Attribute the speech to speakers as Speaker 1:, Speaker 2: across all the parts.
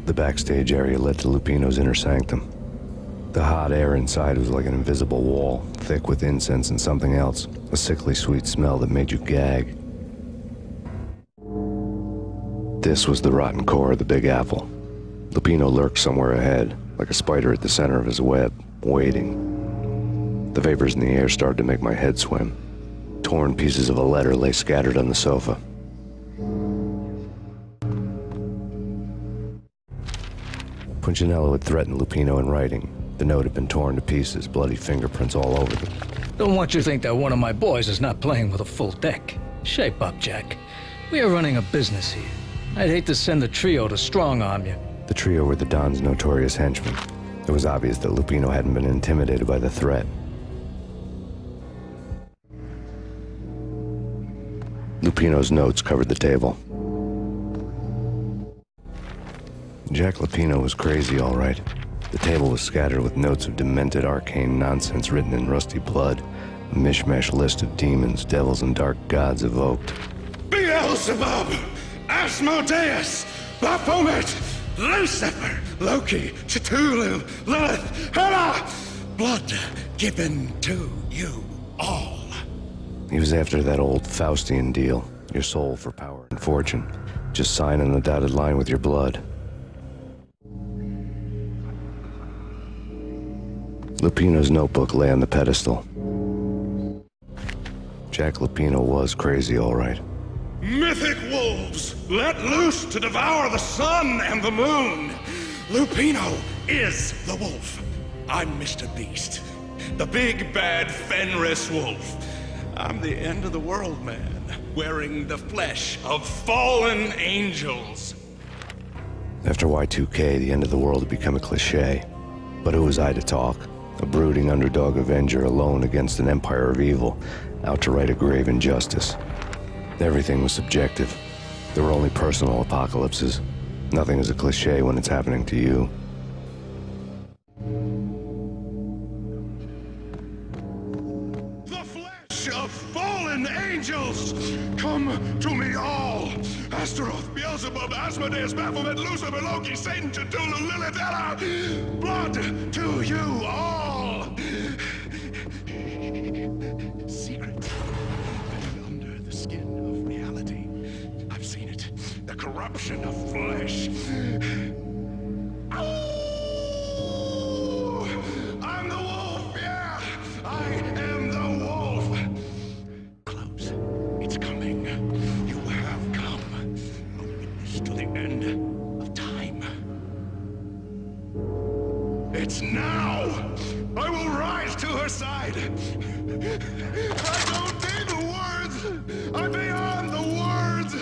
Speaker 1: The backstage area led to Lupino's inner sanctum. The hot air inside was like an invisible wall, thick with incense and something else, a sickly sweet smell that made you gag. This was the rotten core of the Big Apple. Lupino lurked somewhere ahead, like a spider at the center of his web, waiting. The vapors in the air started to make my head swim. Torn pieces of a letter lay scattered on the sofa. Punchinello had threatened Lupino in writing. The note had been torn to pieces, bloody fingerprints all over them.
Speaker 2: Don't want you to think that one of my boys is not playing with a full deck. Shape up, Jack. We are running a business here. I'd hate to send the trio to strong-arm you.
Speaker 1: The trio were the Don's notorious henchmen. It was obvious that Lupino hadn't been intimidated by the threat. Lupino's notes covered the table. Jack Lupino was crazy, all right. The table was scattered with notes of demented arcane nonsense written in rusty blood, a mishmash list of demons, devils, and dark gods evoked.
Speaker 3: Beelzebub, Asmodeus, Baphomet, Lucifer, Loki, Cthulhu, Lilith, Hela, blood given to you all.
Speaker 1: He was after that old Faustian deal, your soul for power and fortune. Just sign on the dotted line with your blood. Lupino's notebook lay on the pedestal. Jack Lupino was crazy, all right.
Speaker 3: Mythic wolves, let loose to devour the sun and the moon. Lupino is the wolf. I'm Mr. Beast, the big bad Fenris wolf. I'm the end of the world man, wearing the flesh of fallen angels.
Speaker 1: After Y2K, the end of the world had become a cliche. But who was I to talk? A brooding underdog avenger alone against an empire of evil, out to right a grave injustice. Everything was subjective. There were only personal apocalypses. Nothing is a cliche when it's happening to you.
Speaker 3: The flesh of fallen angels, come to me all. Astaroth, Beelzebub, Asmodeus, Baphomet, Lucifer, Loki, Satan, Cthulhu, Lilith, Hela, blood to you all. Secret buried under the skin of reality. I've seen it. The corruption of flesh. Oh, I'm the wolf, yeah. I am the wolf. Close. It's coming. You have come. A witness to the end of time. It's now. I will rise to her side. I don't need the words. I'm beyond the words.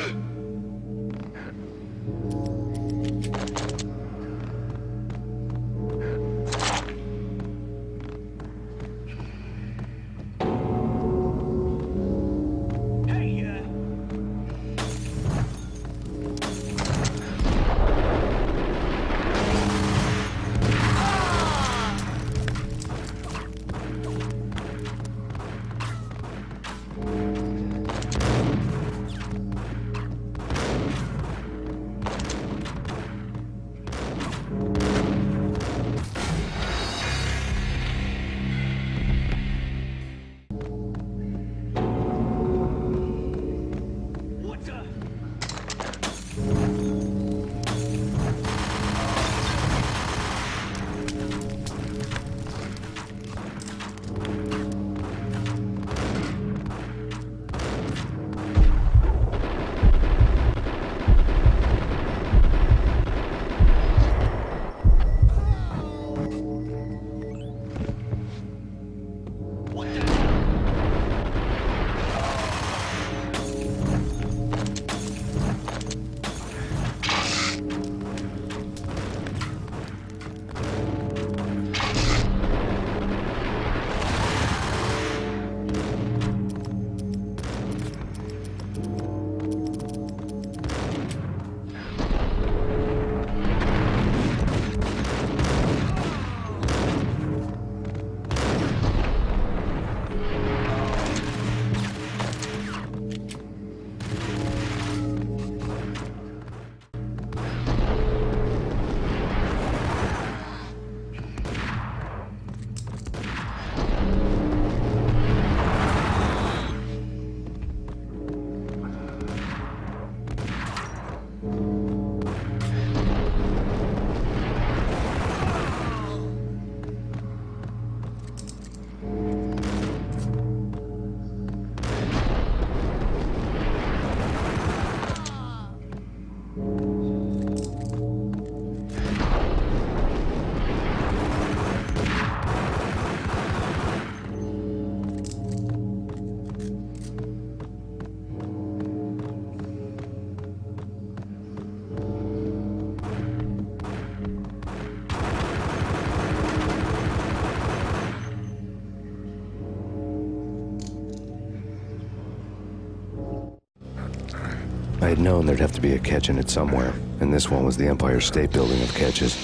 Speaker 1: I had known there'd have to be a catch in it somewhere, and this one was the Empire State Building of catches.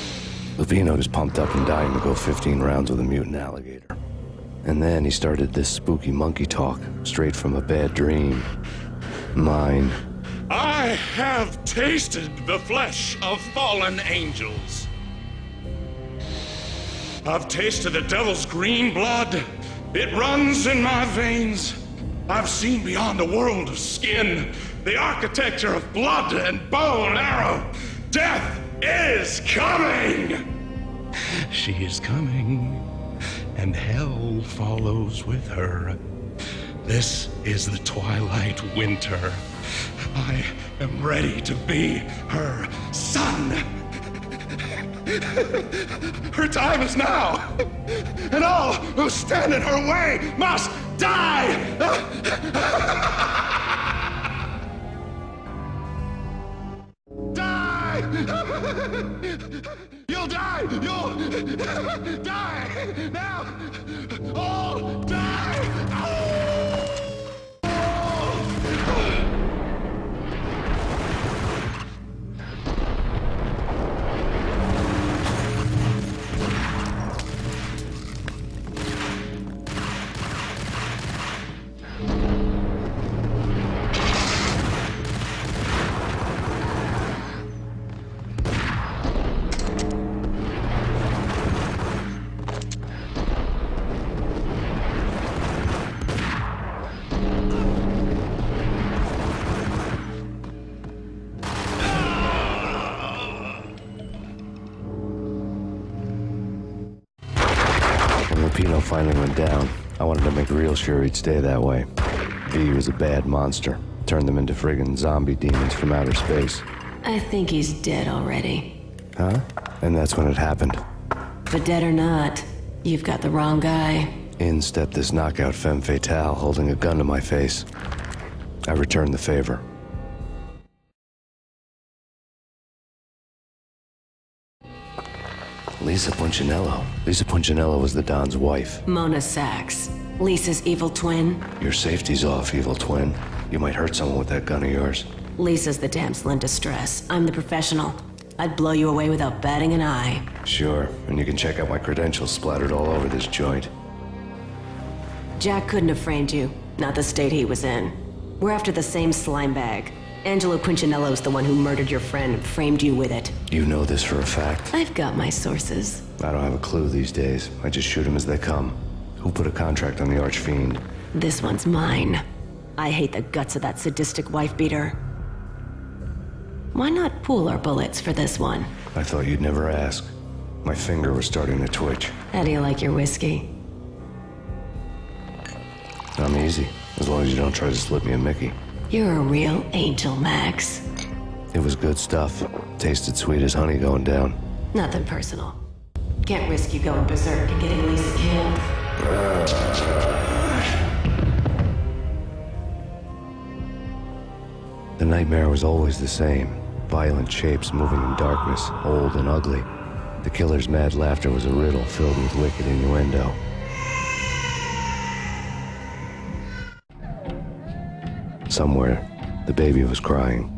Speaker 1: Lupino was pumped up and dying to go 15 rounds with a mutant alligator. And then he started this spooky monkey talk, straight from a bad dream. Mine.
Speaker 3: I have tasted the flesh of fallen angels. I've tasted the devil's green blood. It runs in my veins. I've seen beyond a world of skin, the architecture of blood and bow and arrow. Death is coming! She is coming, and hell follows with her. This is the twilight winter. I am ready to be her son. Her time is now, and all who stand in her way must die! Die! You'll die! You'll die! Now! All die!
Speaker 1: Lupino finally went down. I wanted to make real sure he'd stay that way. V was a bad monster. Turned them into friggin' zombie demons from outer space.
Speaker 4: I think he's dead already.
Speaker 1: Huh? And that's when it happened.
Speaker 4: But dead or not, you've got the wrong guy.
Speaker 1: In stepped this knockout femme fatale, holding a gun to my face. I returned the favor. Lisa Punchinello. Lisa Punchinello was the Don's wife.
Speaker 4: Mona Sachs. Lisa's evil twin.
Speaker 1: Your safety's off, evil twin. You might hurt someone with that gun of yours.
Speaker 4: Lisa's the damsel in distress. I'm the professional. I'd blow you away without batting an eye.
Speaker 1: Sure, and you can check out my credentials splattered all over this joint.
Speaker 4: Jack couldn't have framed you. Not the state he was in. We're after the same slime bag. Angelo Punchinello's the one who murdered your friend and framed you with it.
Speaker 1: You know this for a fact?
Speaker 4: I've got my sources.
Speaker 1: I don't have a clue these days. I just shoot them as they come. Who put a contract on the Archfiend?
Speaker 4: This one's mine. I hate the guts of that sadistic wife-beater. Why not pool our bullets for this one?
Speaker 1: I thought you'd never ask. My finger was starting to twitch.
Speaker 4: How do you like your whiskey?
Speaker 1: I'm easy, as long as you don't try to slip me a Mickey.
Speaker 4: You're a real angel, Max.
Speaker 1: It was good stuff. Tasted sweet as honey going down.
Speaker 4: Nothing personal. Can't risk you going berserk and getting Lisa killed.
Speaker 1: The nightmare was always the same. Violent shapes moving in darkness, old and ugly. The killer's mad laughter was a riddle filled with wicked innuendo. Somewhere, the baby was crying.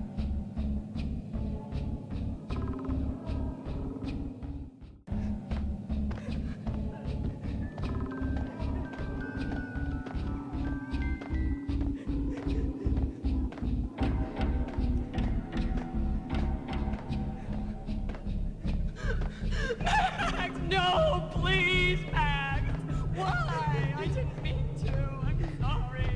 Speaker 5: Max, no, please, Max. Why? I didn't mean to. I'm sorry.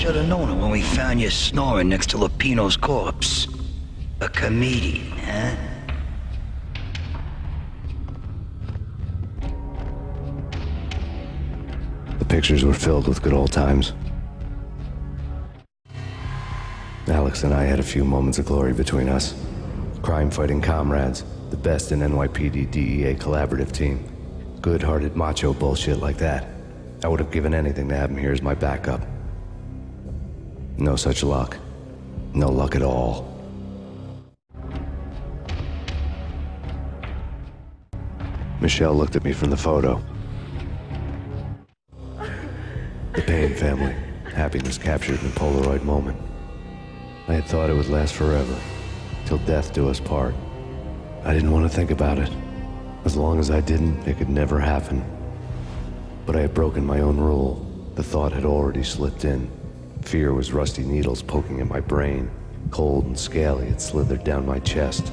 Speaker 6: should have known it when we found you snoring next to Lupino's corpse. A comedian, huh?
Speaker 1: The pictures were filled with good old times. Alex and I had a few moments of glory between us. Crime-fighting comrades, the best in NYPD DEA collaborative team. Good-hearted macho bullshit like that. I would have given anything to have him here as my backup. No such luck. No luck at all. Michelle looked at me from the photo. The Payne family. Happiness captured in a Polaroid moment. I had thought it would last forever, till death do us part. I didn't want to think about it. As long as I didn't, it could never happen. But I had broken my own rule. The thought had already slipped in. Fear was rusty needles poking at my brain. Cold and scaly, it slithered down my chest.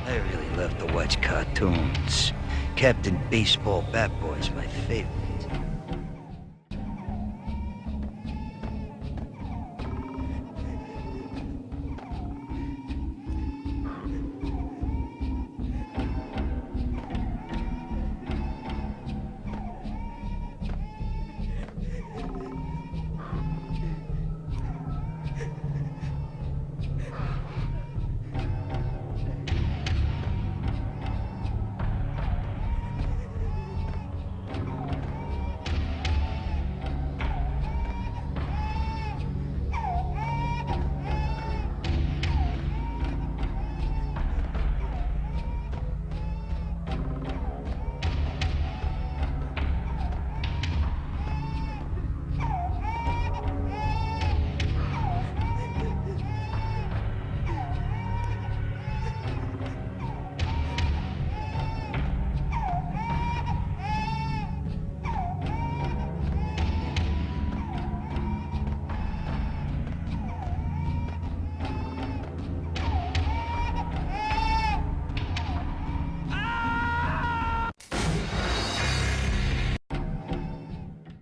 Speaker 6: I really love to watch cartoons. Captain Baseball Bat Boy's my favorite.